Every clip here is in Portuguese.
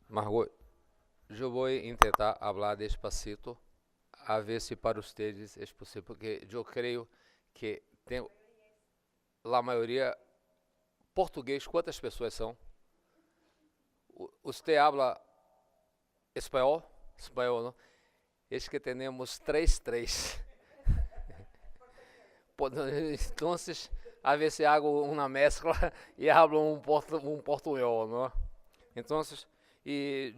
Margot, eu vou tentar falar despacito, a ver se para vocês é possível, porque eu creio que tem a maioria português. Quantas pessoas são? Você habla espanhol? Espanhol, não? Es que temos três. Então, a ver se hago uma mescla e hablo portunhol, não? Então, e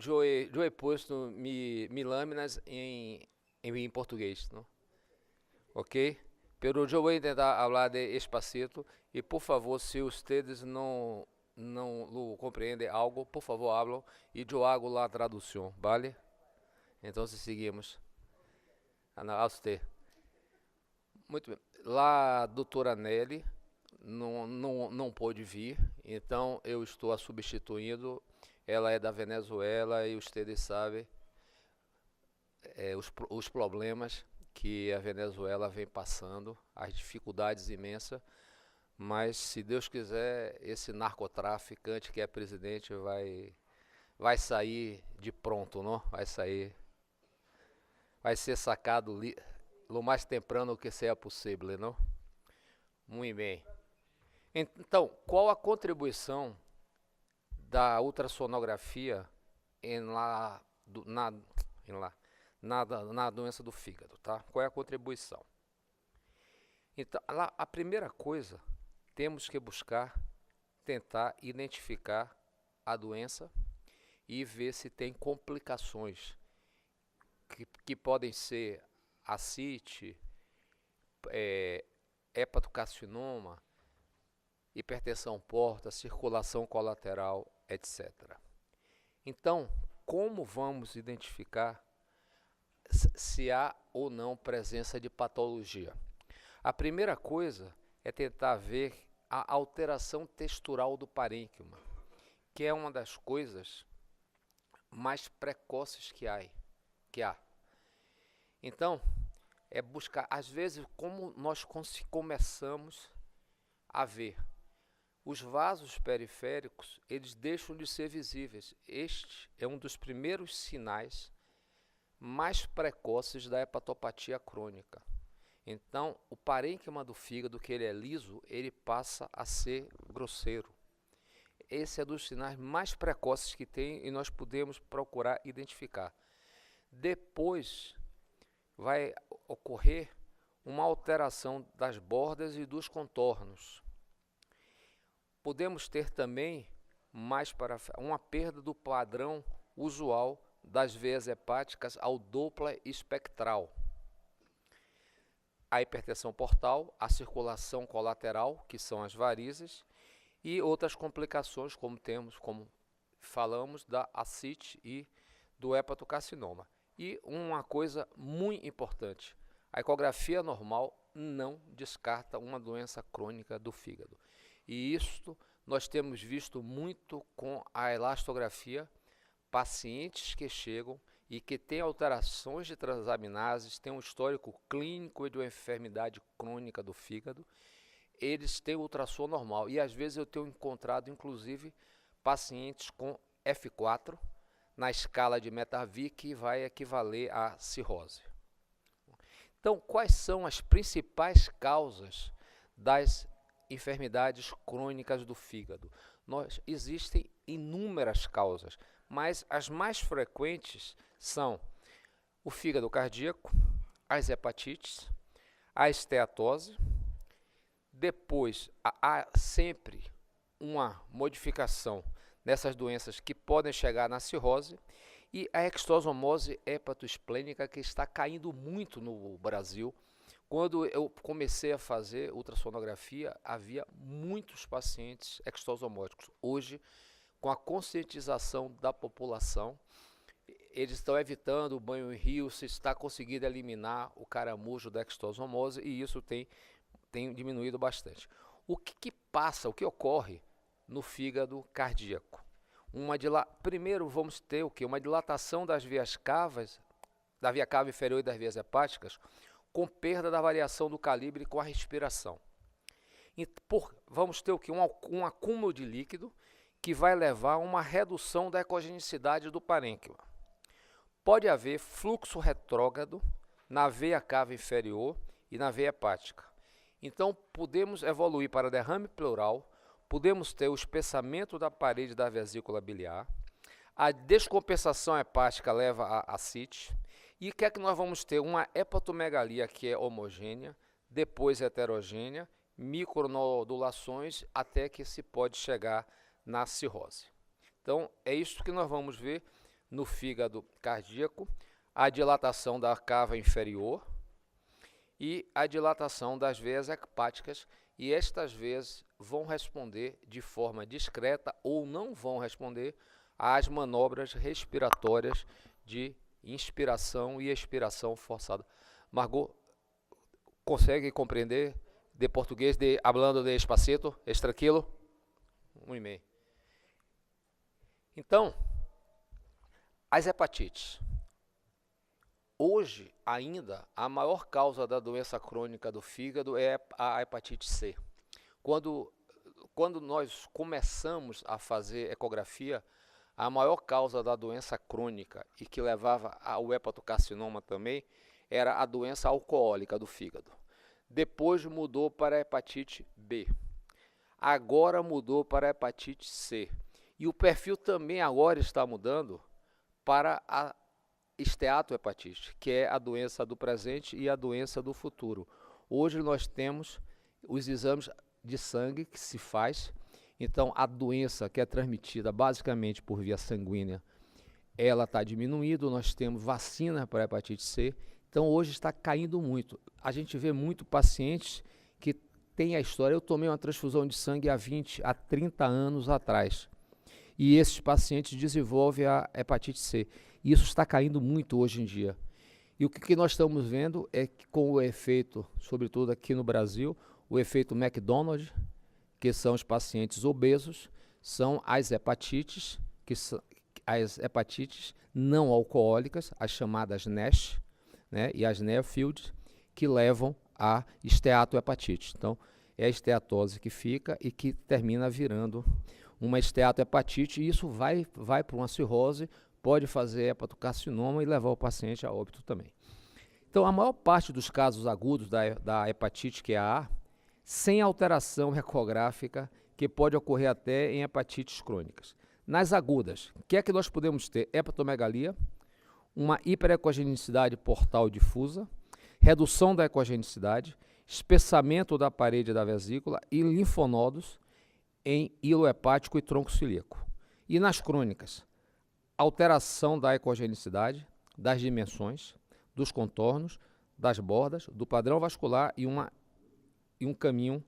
eu he posto mi lâminas em português, não? Ok? Pero eu vou tentar falar despacito e, por favor, se vocês não compreendem algo, por favor, hablam e eu hago a tradução, vale? Então, seguimos. A você. Muito bem. Lá, a doutora Nelly não pôde vir, então eu estou a substituindo. Ela é da Venezuela e vocês sabem os problemas que a Venezuela vem passando, as dificuldades imensas, mas se Deus quiser, esse narcotraficante que é presidente vai sair de pronto, não? Vai ser sacado lo mais temprano que seja possível, não? Muito bem. Então, qual a contribuição da ultrassonografia na doença do fígado, tá? Qual é a contribuição? Então, a primeira coisa, temos que tentar identificar a doença e ver se tem complicações que podem ser ascite, hepatocarcinoma, hipertensão porta, circulação colateral, etc. Então, como vamos identificar se há ou não presença de patologia? A primeira coisa é tentar ver a alteração textural do parênquima, que é uma das coisas mais precoces que há. Então, é buscar, às vezes, como nós começamos a ver os vasos periféricos, eles deixam de ser visíveis. Este é um dos primeiros sinais mais precoces da hepatopatia crônica. Então, o parênquima do fígado, que ele é liso, ele passa a ser grosseiro. Esse é dos sinais mais precoces que tem e nós podemos procurar identificar. Depois vai ocorrer uma alteração das bordas e dos contornos. Podemos ter também, uma perda do padrão usual das veias hepáticas ao Doppler espectral. A hipertensão portal, a circulação colateral, que são as varizes, e outras complicações, como falamos, da ascite e do hepatocarcinoma. E uma coisa muito importante, a ecografia normal não descarta uma doença crônica do fígado. E isto nós temos visto muito com a elastografia, pacientes que chegam e que têm alterações de transaminases, têm um histórico clínico de uma enfermidade crônica do fígado, eles têm ultrassom normal. E às vezes eu tenho encontrado, inclusive, pacientes com F4, na escala de Metavir, que vai equivaler à cirrose. Então, quais são as principais causas das enfermidades crônicas do fígado? Existem inúmeras causas, mas as mais frequentes são o fígado cardíaco, as hepatites, a esteatose. Depois, há sempre uma modificação dessas doenças que podem chegar na cirrose, e a extosomose hepatoesplênica, que está caindo muito no Brasil. Quando eu comecei a fazer ultrassonografia, havia muitos pacientes extosomóticos. Hoje, com a conscientização da população, eles estão evitando o banho em rio, se está conseguindo eliminar o caramujo da extosomose, e isso tem diminuído bastante. O que ocorre no fígado cardíaco? Primeiro vamos ter o quê? Uma dilatação das vias cavas, da via cava inferior e das vias hepáticas, com perda da variação do calibre com a respiração. Vamos ter o quê? Um acúmulo de líquido que vai levar a uma redução da ecogenicidade do parênquima. Pode haver fluxo retrógrado na veia cava inferior e na veia hepática. Então, podemos evoluir para derrame pleural, podemos ter o espessamento da parede da vesícula biliar, a descompensação hepática leva a ascite, e o que é que nós vamos ter? Uma hepatomegalia que é homogênea, depois heterogênea, micronodulações, até que se pode chegar na cirrose. Então, é isso que nós vamos ver no fígado cardíaco, a dilatação da cava inferior e a dilatação das veias hepáticas, e estas veias vão responder de forma discreta ou não vão responder às manobras respiratórias de inspiração e expiração forçada. Margot, consegue compreender de português, hablando de despacito, tranquilo? 1,5. Então, as hepatites. Hoje, ainda, a maior causa da doença crônica do fígado é a hepatite C. Quando nós começamos a fazer ecografia, a maior causa da doença crônica e que levava ao hepatocarcinoma também era a doença alcoólica do fígado. Depois mudou para a hepatite B. Agora mudou para a hepatite C. E o perfil também agora está mudando para a esteatohepatite, que é a doença do presente e a doença do futuro. Hoje nós temos os exames de sangue que se faz. Então, a doença que é transmitida basicamente por via sanguínea, ela está diminuindo, nós temos vacina para a hepatite C, então hoje está caindo muito. A gente vê muito pacientes que têm a história, eu tomei uma transfusão de sangue há 20, há 30 anos atrás, e esses pacientes desenvolvem a hepatite C. Isso está caindo muito hoje em dia. E o que nós estamos vendo é que com o efeito, sobretudo aqui no Brasil, o efeito McDonald, que são os pacientes obesos, são as hepatites, as hepatites não alcoólicas, as chamadas NASH, né, e as NEFILD, que levam a esteatohepatite. Então, é a esteatose que fica e que termina virando uma esteatohepatite, e isso vai para uma cirrose, pode fazer hepatocarcinoma e levar o paciente a óbito também. Então, a maior parte dos casos agudos da hepatite, que é a A, sem alteração ecográfica, que pode ocorrer até em hepatites crônicas. Nas agudas, o que é que nós podemos ter? Hepatomegalia, uma hiperecogenicidade portal difusa, redução da ecogenicidade, espessamento da parede da vesícula e linfonodos em hilo hepático e tronco cilíaco. E nas crônicas, alteração da ecogenicidade, das dimensões, dos contornos, das bordas, do padrão vascular e um caminho,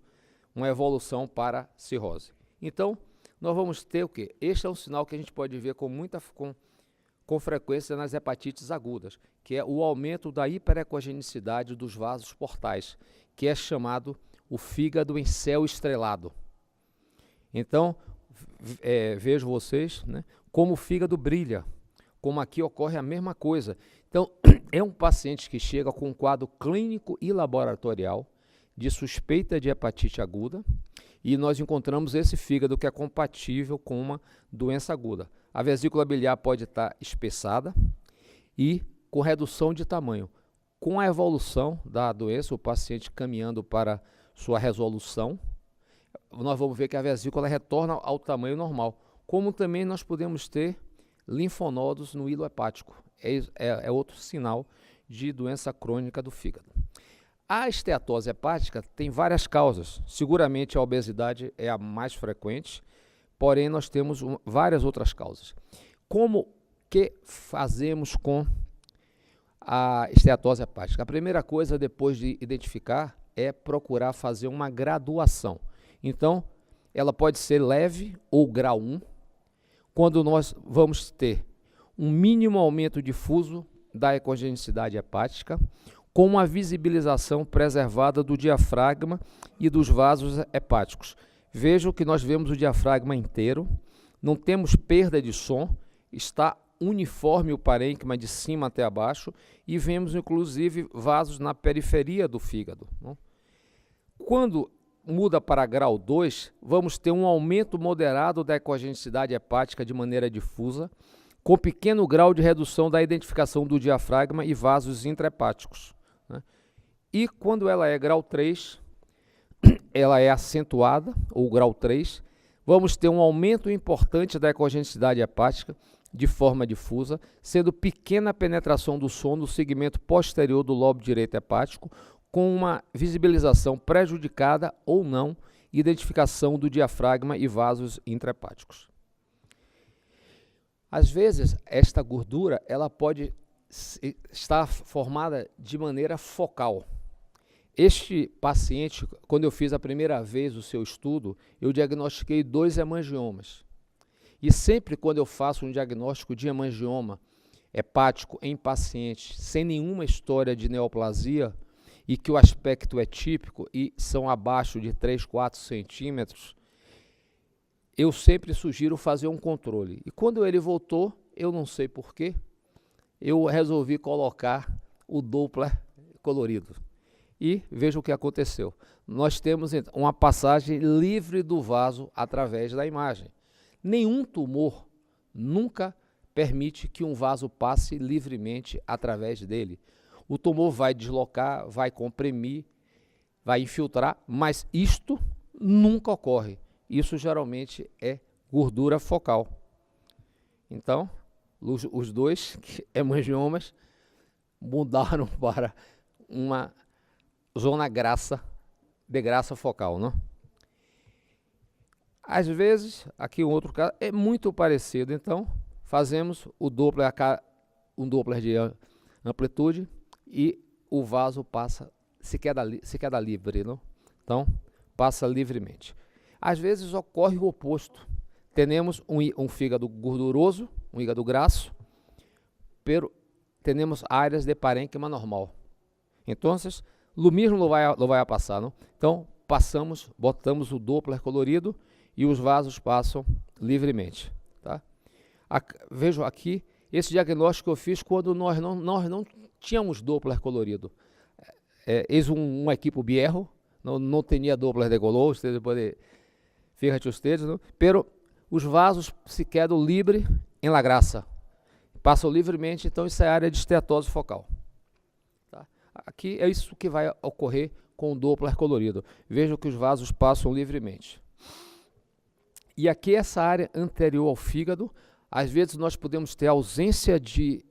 uma evolução para cirrose. Então, nós vamos ter o quê? Este é um sinal que a gente pode ver com frequência nas hepatites agudas, que é o aumento da hiperecogenicidade dos vasos portais, que é chamado o fígado em céu estrelado. Então, vejo vocês, né, como o fígado brilha, como aqui ocorre a mesma coisa. Então, é um paciente que chega com um quadro clínico e laboratorial de suspeita de hepatite aguda, e nós encontramos esse fígado que é compatível com uma doença aguda. A vesícula biliar pode estar espessada e com redução de tamanho. Com a evolução da doença, o paciente caminhando para sua resolução, nós vamos ver que a vesícula retorna ao tamanho normal. Como também nós podemos ter linfonodos no hilo hepático. É outro sinal de doença crônica do fígado. A esteatose hepática tem várias causas. Seguramente a obesidade é a mais frequente, porém nós temos várias outras causas. Como que fazemos com a esteatose hepática? A primeira coisa, depois de identificar, é procurar fazer uma graduação. Então, ela pode ser leve ou grau 1, quando nós vamos ter um mínimo aumento difuso da ecogenicidade hepática, com uma visibilização preservada do diafragma e dos vasos hepáticos. Vejam que nós vemos o diafragma inteiro, não temos perda de som, está uniforme o parênquima de cima até abaixo e vemos inclusive vasos na periferia do fígado. Quando muda para grau 2, vamos ter um aumento moderado da ecogenicidade hepática de maneira difusa, com pequeno grau de redução da identificação do diafragma e vasos intrahepáticos, né? E quando ela é grau 3, ela é acentuada, ou grau 3, vamos ter um aumento importante da ecogenicidade hepática de forma difusa, sendo pequena a penetração do som no segmento posterior do lobo direito hepático, com uma visibilização prejudicada ou não, identificação do diafragma e vasos intrahepáticos. Às vezes, esta gordura ela pode estar formada de maneira focal. Este paciente, quando eu fiz a primeira vez o seu estudo, eu diagnostiquei 2 hemangiomas. E sempre quando eu faço um diagnóstico de hemangioma hepático em pacientes sem nenhuma história de neoplasia e que o aspecto é típico e são abaixo de 3, 4 centímetros, eu sempre sugiro fazer um controle. E quando ele voltou, eu não sei porquê, eu resolvi colocar o Doppler colorido. E veja o que aconteceu. Nós temos então uma passagem livre do vaso através da imagem. Nenhum tumor nunca permite que um vaso passe livremente através dele. O tumor vai deslocar, vai comprimir, vai infiltrar, mas isto nunca ocorre. Isso geralmente é gordura focal. Então, os 2 hemangiomas mudaram para uma zona de grassa focal, não? Às vezes, aqui um outro caso, é muito parecido, então fazemos o Doppler, um Doppler de amplitude e o vaso passa, se queda livre, não? Então, passa livremente. Às vezes ocorre o oposto, temos um fígado gorduroso, um hígado grasso, pero temos áreas de parênquima normal. Então, o mesmo não vai passar, não? Então, botamos o Doppler colorido e os vasos passam livremente, tá? Vejo aqui, esse diagnóstico que eu fiz quando nós não tínhamos Doppler colorido. Um equipo viejo, não tinha Doppler de color, vocês podem, fíjate ustedes, não? Pero os vasos se quedam livre em la grasa, passam livremente, então isso é área de esteatose focal. Tá? Aqui é isso que vai ocorrer com o Doppler colorido. Vejam que os vasos passam livremente. E aqui essa área anterior ao fígado, às vezes nós podemos ter ausência de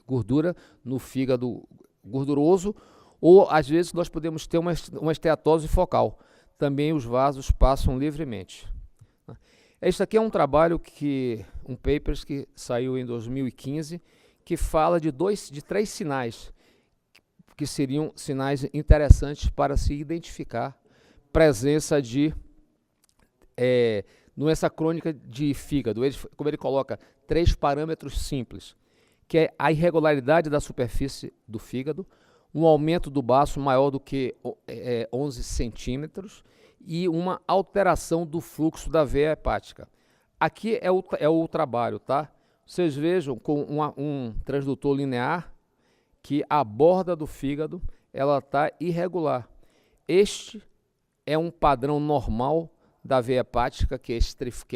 gordura no fígado gorduroso, ou às vezes nós podemos ter uma esteatose focal. Também os vasos passam livremente. Este aqui é um trabalho um paper que saiu em 2015, que fala de 3 sinais, que seriam sinais interessantes para se identificar presença de doença crônica de fígado. Como ele coloca, 3 parâmetros simples, que é a irregularidade da superfície do fígado, um aumento do baço maior do que 11 centímetros e uma alteração do fluxo da veia hepática. Aqui é o trabalho, tá? Vocês vejam com um transdutor linear que a borda do fígado ela está irregular. Este é um padrão normal da veia hepática, que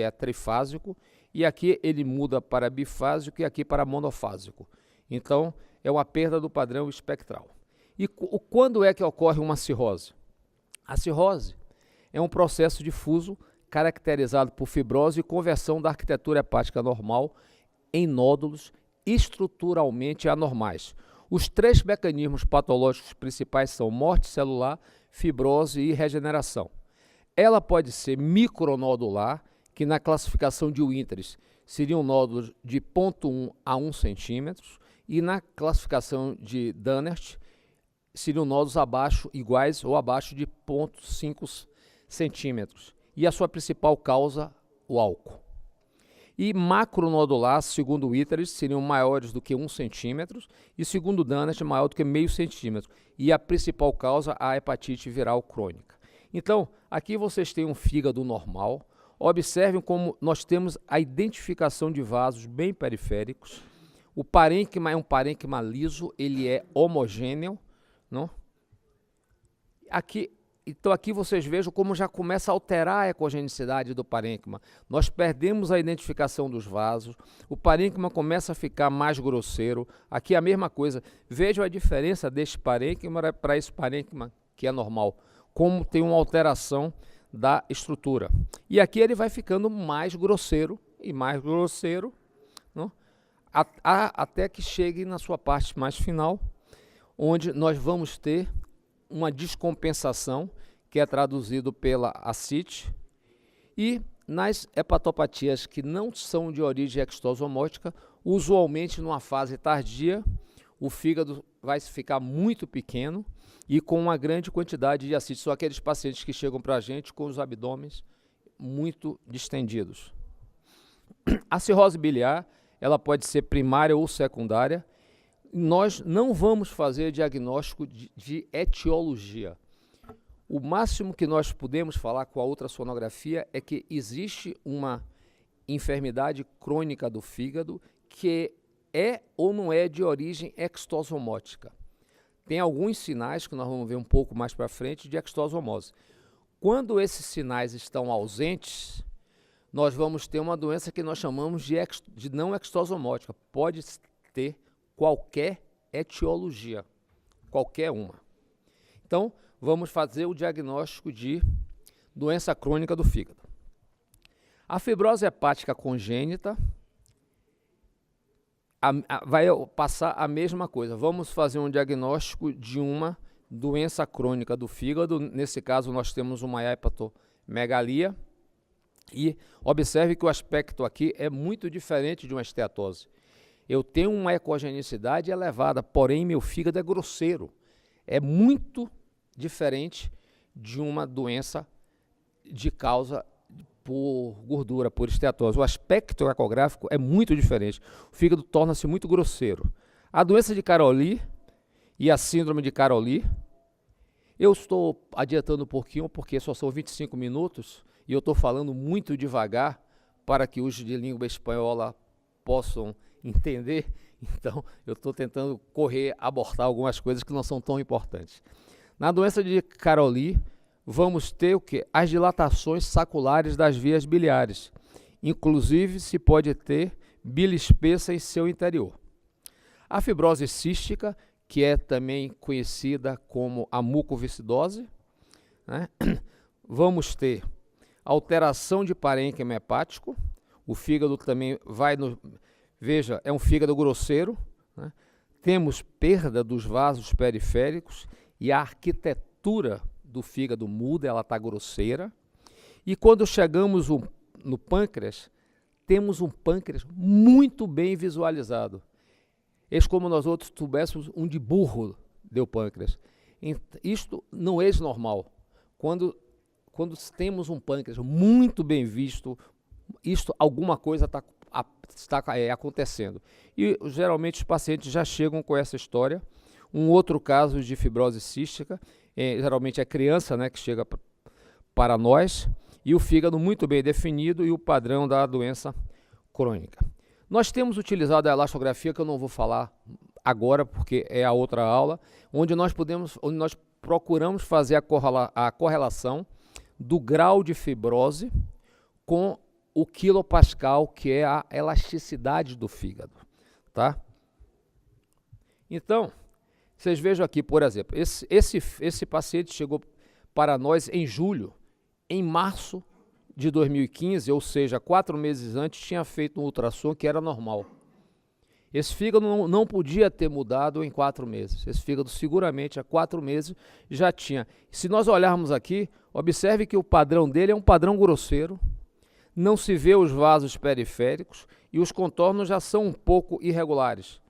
é trifásico, e aqui ele muda para bifásico e aqui para monofásico. Então, é uma perda do padrão espectral. E quando é que ocorre uma cirrose? A cirrose é um processo difuso caracterizado por fibrose e conversão da arquitetura hepática normal em nódulos estruturalmente anormais. Os 3 mecanismos patológicos principais são morte celular, fibrose e regeneração. Ela pode ser micronodular, que na classificação de Winters seriam nódulos de 0,1 a 1 centímetros, e na classificação de Dannert seriam nódulos iguais ou abaixo de 0,5 centímetros. E a sua principal causa, o álcool. E macronodular, segundo Winters, seriam maiores do que 1 centímetro, e segundo Dannert, maior do que 0,5 centímetro. E a principal causa, a hepatite viral crônica. Então, aqui vocês têm um fígado normal. Observem como nós temos a identificação de vasos bem periféricos. O parênquima é um parênquima liso, ele é homogêneo, não? Então aqui vocês vejam como já começa a alterar a ecogenicidade do parênquima. Nós perdemos a identificação dos vasos, o parênquima começa a ficar mais grosseiro. Aqui a mesma coisa. Vejam a diferença deste parênquima para esse parênquima que é normal, como tem uma alteração da estrutura. E aqui ele vai ficando mais grosseiro e mais grosseiro, não? Até que chegue na sua parte mais final, onde nós vamos ter uma descompensação, que é traduzido pela ascite, e nas hepatopatias que não são de origem extosomótica, usualmente numa fase tardia, o fígado vai ficar muito pequeno e com uma grande quantidade de ascite. São aqueles pacientes que chegam para a gente com os abdômenes muito distendidos. A cirrose biliar, ela pode ser primária ou secundária. Nós não vamos fazer diagnóstico de etiologia. O máximo que nós podemos falar com a ultrassonografia é que existe uma enfermidade crônica do fígado que é ou não é de origem extosomótica. Tem alguns sinais que nós vamos ver um pouco mais para frente de extosomose. Quando esses sinais estão ausentes, nós vamos ter uma doença que nós chamamos de não extosomótica. Pode ter qualquer etiologia, qualquer uma. Então, vamos fazer o diagnóstico de doença crônica do fígado. A fibrose hepática congênita vai passar a mesma coisa. Vamos fazer um diagnóstico de uma doença crônica do fígado. Nesse caso, nós temos uma hepatomegalia. E observe que o aspecto aqui é muito diferente de uma esteatose. Eu tenho uma ecogenicidade elevada, porém meu fígado é grosseiro. É muito diferente de uma doença de causa por gordura, por esteatose. O aspecto ecográfico é muito diferente. O fígado torna-se muito grosseiro. A doença de Caroli e a síndrome de Caroli, eu estou adiantando um pouquinho porque só são 25 minutos e eu estou falando muito devagar para que os de língua espanhola possam entender. Então, eu estou tentando abortar algumas coisas que não são tão importantes. Na doença de Caroli, vamos ter o quê? As dilatações saculares das vias biliares. Inclusive, se pode ter bile espessa em seu interior. A fibrose cística, que é também conhecida como a mucoviscidose, né? Vamos ter alteração de parênquima hepático. O fígado também vai no... Veja, é um fígado grosseiro, né? Temos perda dos vasos periféricos e a arquitetura do fígado muda, ela está grosseira. E quando chegamos no pâncreas, temos um pâncreas muito bem visualizado. Eis como nós outros tivéssemos um de burro do pâncreas. Isto não é normal. Quando temos um pâncreas muito bem visto, alguma coisa está acontecendo. E geralmente os pacientes já chegam com essa história. Um outro caso de fibrose cística, geralmente é criança, né, que chega para nós, e o fígado muito bem definido e o padrão da doença crônica. Nós temos utilizado a elastografia, que eu não vou falar agora, porque é a outra aula, onde nós procuramos fazer a correlação do grau de fibrose com o quilopascal, que é a elasticidade do fígado, tá? Então, vocês vejam aqui, por exemplo, esse paciente chegou para nós em julho. Em março de 2015, ou seja, 4 meses antes, tinha feito um ultrassom que era normal. Esse fígado não podia ter mudado em 4 meses. Esse fígado seguramente há 4 meses já tinha. Se nós olharmos aqui, observe que o padrão dele é um padrão grosseiro. Não se vê os vasos periféricos e os contornos já são um pouco irregulares.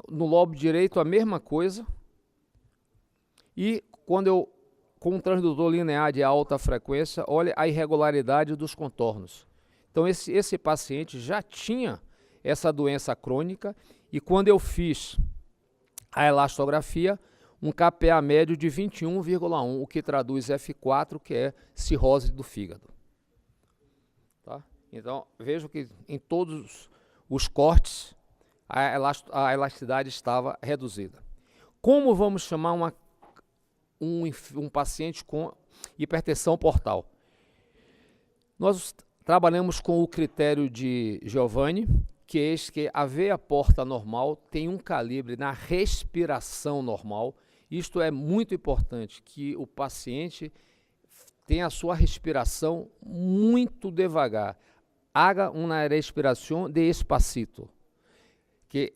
No lobo direito a mesma coisa. E quando com um transdutor linear de alta frequência, olha a irregularidade dos contornos. Então esse paciente já tinha essa doença crônica e quando eu fiz a elastografia, um KPA médio de 21,1, o que traduz F4, que é cirrose do fígado. Tá? Então, vejo que em todos os cortes a elasticidade estava reduzida. Como vamos chamar um paciente com hipertensão portal. Nós trabalhamos com o critério de Giovanni, que é que a veia porta normal tem um calibre na respiração normal. Isto é muito importante, que o paciente tenha a sua respiração muito devagar. Haga uma respiração despacito, que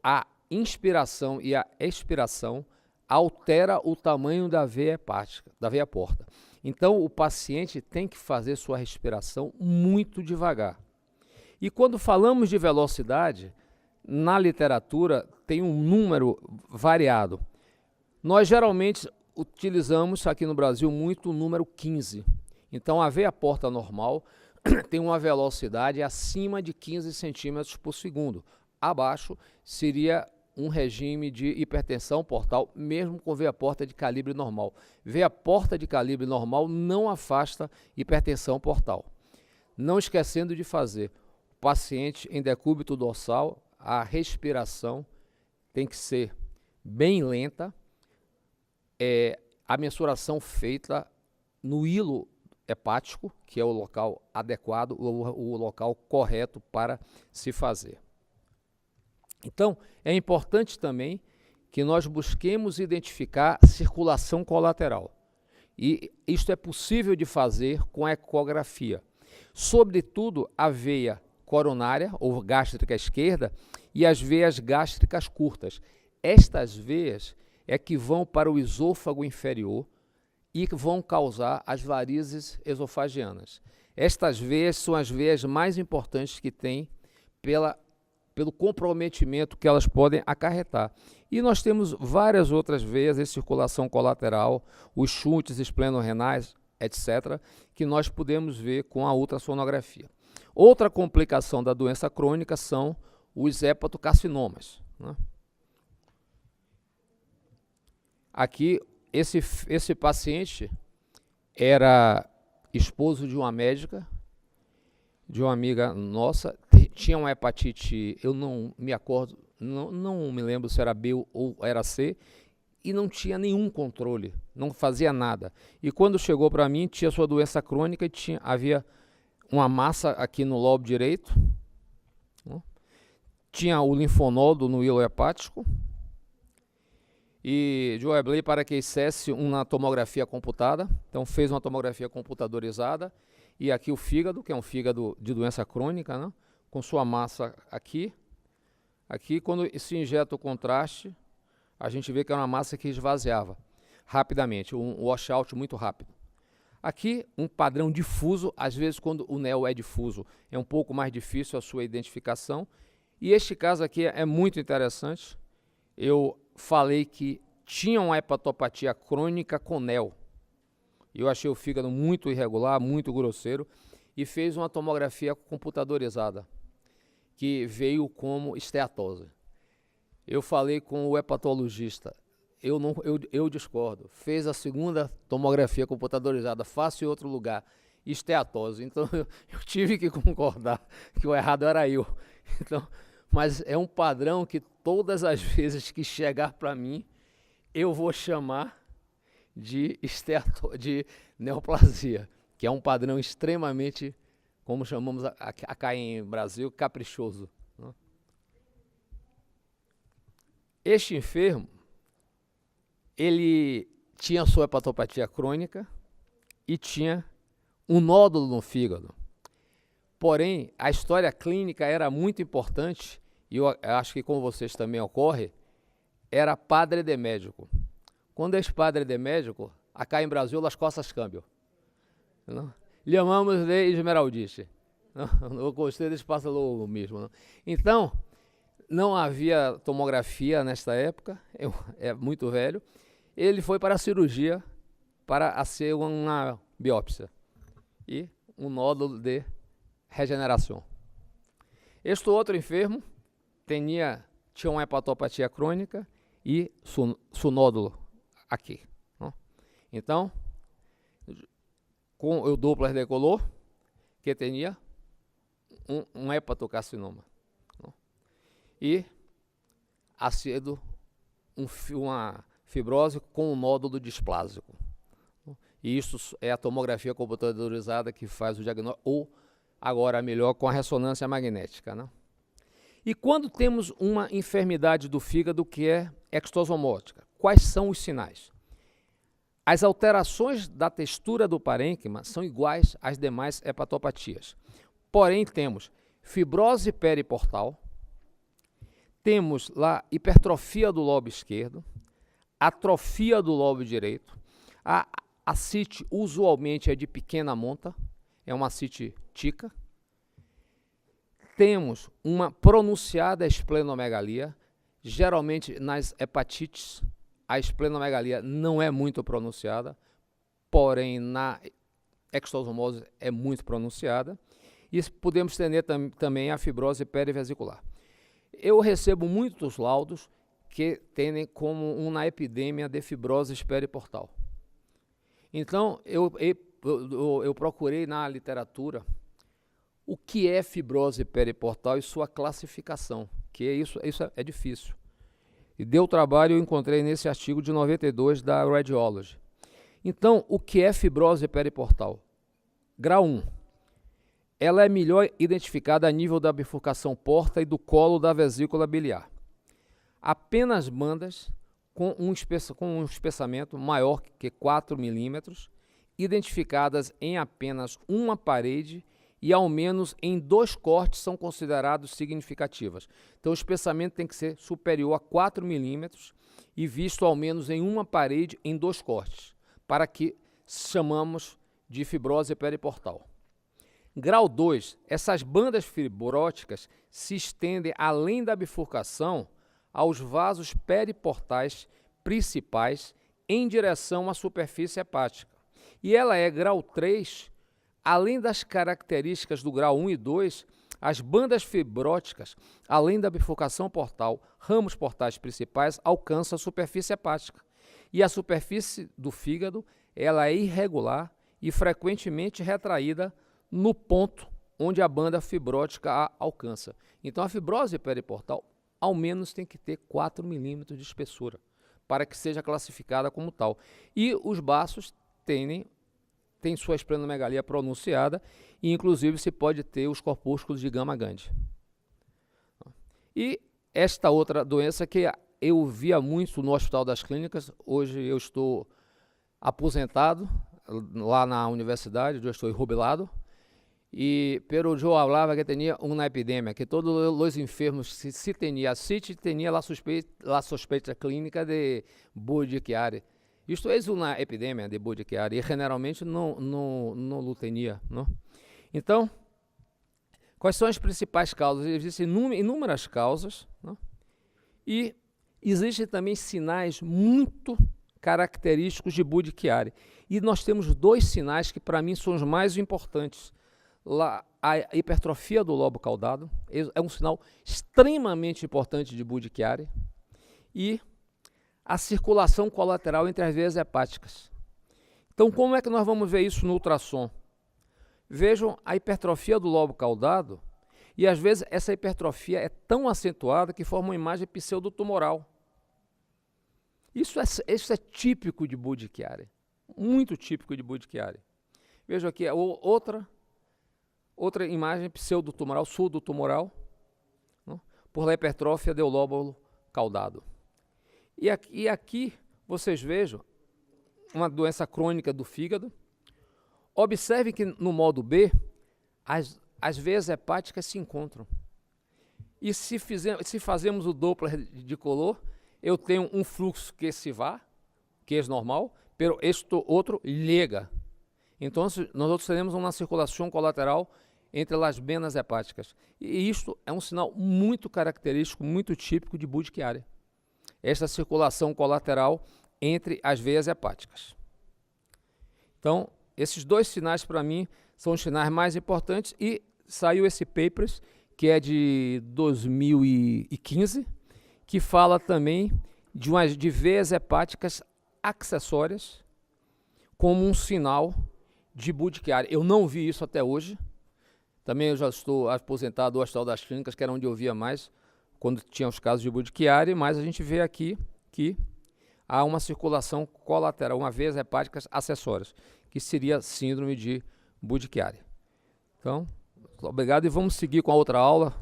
a inspiração e a expiração altera o tamanho da veia hepática, da veia porta. Então, o paciente tem que fazer sua respiração muito devagar. E quando falamos de velocidade, na literatura tem um número variado. Nós geralmente utilizamos aqui no Brasil muito o número 15. Então, a veia porta normal tem uma velocidade acima de 15 centímetros por segundo. Abaixo seria um regime de hipertensão portal, mesmo com veia porta de calibre normal. Veia porta de calibre normal não afasta hipertensão portal. Não esquecendo de fazer o paciente em decúbito dorsal, a respiração tem que ser bem lenta, a mensuração feita no hilo hepático, que é o local adequado, o local correto para se fazer. Então, é importante também que nós busquemos identificar circulação colateral. E isto é possível de fazer com ecografia. Sobretudo a veia coronária ou gástrica esquerda e as veias gástricas curtas. Estas veias é que vão para o esôfago inferior e que vão causar as varizes esofagianas. Estas veias são as veias mais importantes que tem pelo comprometimento que elas podem acarretar. E nós temos várias outras veias em circulação colateral, os shunts esplenorenais, etc., que nós podemos ver com a ultrassonografia. Outra complicação da doença crônica são os hepatocarcinomas, né? Aqui, esse paciente era esposo de uma médica, de uma amiga nossa, tinha uma hepatite, eu não me acordo, não me lembro se era B ou era C, e não tinha nenhum controle, não fazia nada. E quando chegou para mim, tinha sua doença crônica e havia uma massa aqui no lobo direito, né? Tinha o linfonodo no hilo hepático, e Joe Blay para que hicesse uma tomografia computada, então fez uma tomografia computadorizada, e aqui o fígado, que é um fígado de doença crônica, né? Com sua massa aqui, quando se injeta o contraste, a gente vê que é uma massa que esvaziava rapidamente, um washout muito rápido. Aqui, um padrão difuso, às vezes quando o neo é difuso, é um pouco mais difícil a sua identificação, e este caso aqui é muito interessante. Eu falei que tinha uma hepatopatia crônica com neo. Eu achei o fígado muito irregular, muito grosseiro, e fez uma tomografia computadorizada, que veio como esteatose. Eu falei com o hepatologista, eu discordo. Fez a segunda tomografia computadorizada, faço em outro lugar, esteatose. Então eu tive que concordar que o errado era eu. Então, mas é um padrão que todas as vezes que chegar para mim, eu vou chamar de neoplasia, que é um padrão extremamente, como chamamos acá em Brasil, caprichoso, né? Este enfermo, ele tinha sua hepatopatia crônica e tinha um nódulo no fígado. Porém, a história clínica era muito importante, e eu acho que com vocês também ocorre, era padre de médico. Quando és padre de médico, acá em Brasil, las cosas cambiam. Não? Lhe amamos de esmeraldice. Eu gostei desse pássaro mesmo. Não? Então, não havia tomografia nesta época, é muito velho. Ele foi para a cirurgia para ser uma biópsia e um nódulo de regeneração. Este outro enfermo tinha uma hepatopatia crônica e seu nódulo aqui. Não? Então, com o Doppler de color, que tinha um hepatocarcinoma. Não? E ha sido uma fibrose com um nódulo displásico. E isso é a tomografia computadorizada que faz o diagnóstico, ou agora melhor com a ressonância magnética, né? E quando temos uma enfermidade do fígado que é extosomótica, quais são os sinais? As alterações da textura do parênquima são iguais às demais hepatopatias. Porém, temos fibrose periportal, temos lá hipertrofia do lobo esquerdo, atrofia do lobo direito. A ascite usualmente é de pequena monta, é uma ascite tica. Temos uma pronunciada esplenomegalia, geralmente nas hepatites a esplenomegalia não é muito pronunciada, porém na extosomose é muito pronunciada. E podemos ter também a fibrose perivesicular. Eu recebo muitos laudos que têm como uma epidemia de fibrose periportal. Então, eu procurei na literatura o que é fibrose periportal e sua classificação, que isso é difícil. E deu trabalho, eu encontrei nesse artigo de 92 da Radiology. Então, o que é fibrose periportal? Grau 1. Ela é melhor identificada a nível da bifurcação porta e do colo da vesícula biliar. Apenas bandas com um espessamento maior que 4 milímetros, identificadas em apenas uma parede e ao menos em 2 cortes são considerados significativas. Então o espessamento tem que ser superior a 4 milímetros e visto ao menos em uma parede em 2 cortes, para que chamamos de fibrose periportal. Grau 2, essas bandas fibróticas se estendem além da bifurcação aos vasos periportais principais em direção à superfície hepática. E ela é grau 3, além das características do grau 1 e 2, as bandas fibróticas, além da bifurcação portal, ramos portais principais, alcançam a superfície hepática. E a superfície do fígado, ela é irregular e frequentemente retraída no ponto onde a banda fibrótica a alcança. Então a fibrose periportal ao menos tem que ter 4 milímetros de espessura para que seja classificada como tal. E os baços têm sua esplenomegalia pronunciada e inclusive se pode ter os corpúsculos de gama-Gandhi. E esta outra doença que eu via muito no Hospital das Clínicas, hoje eu estou aposentado lá na universidade, eu estou jubilado, pero eu falava que tinha uma epidemia, que todos os enfermos, se tinha ascite, tinha a suspeita clínica de Budd-Chiari. Isto é uma epidemia de Budd-Chiari e generalmente não lutenia, não? Então, quais são as principais causas? Existem inúmeras causas, não? E existem também sinais muito característicos de Budd-Chiari. E nós temos 2 sinais que para mim são os mais importantes. Lá, a hipertrofia do lobo caudado é um sinal extremamente importante de Budd-Chiari e a circulação colateral entre as veias hepáticas. Então, como é que nós vamos ver isso no ultrassom? Vejam a hipertrofia do lobo caudado e às vezes essa hipertrofia é tão acentuada que forma uma imagem pseudotumoral. Isso é típico de Budd-Chiari, muito típico de Budd-Chiari. Vejam aqui outra imagem pseudotumoral, sudotumoral, não? Por la hipertrófia do lóbulo caudado. E aqui vocês vejam uma doença crônica do fígado. Observe que no modo B, as veias hepáticas se encontram. E se fazemos o Doppler de color, eu tenho um fluxo que se vá, que é normal, pero este outro liga. Então, nós teremos uma circulação colateral entre as venas hepáticas. E isto é um sinal muito característico, muito típico de Budd-Chiari. Esta circulação colateral entre as veias hepáticas. Então, esses 2 sinais para mim são os sinais mais importantes e saiu esse paper, que é de 2015, que fala também de veias hepáticas acessórias como um sinal de Budd-Chiari. Eu não vi isso até hoje. Também eu já estou aposentado do Hospital das Clínicas, que era onde eu via mais, quando tinha os casos de Budd-Chiari, mas a gente vê aqui que há uma circulação colateral, uma veias hepáticas acessórias, que seria síndrome de Budd-Chiari. Então, obrigado e vamos seguir com a outra aula.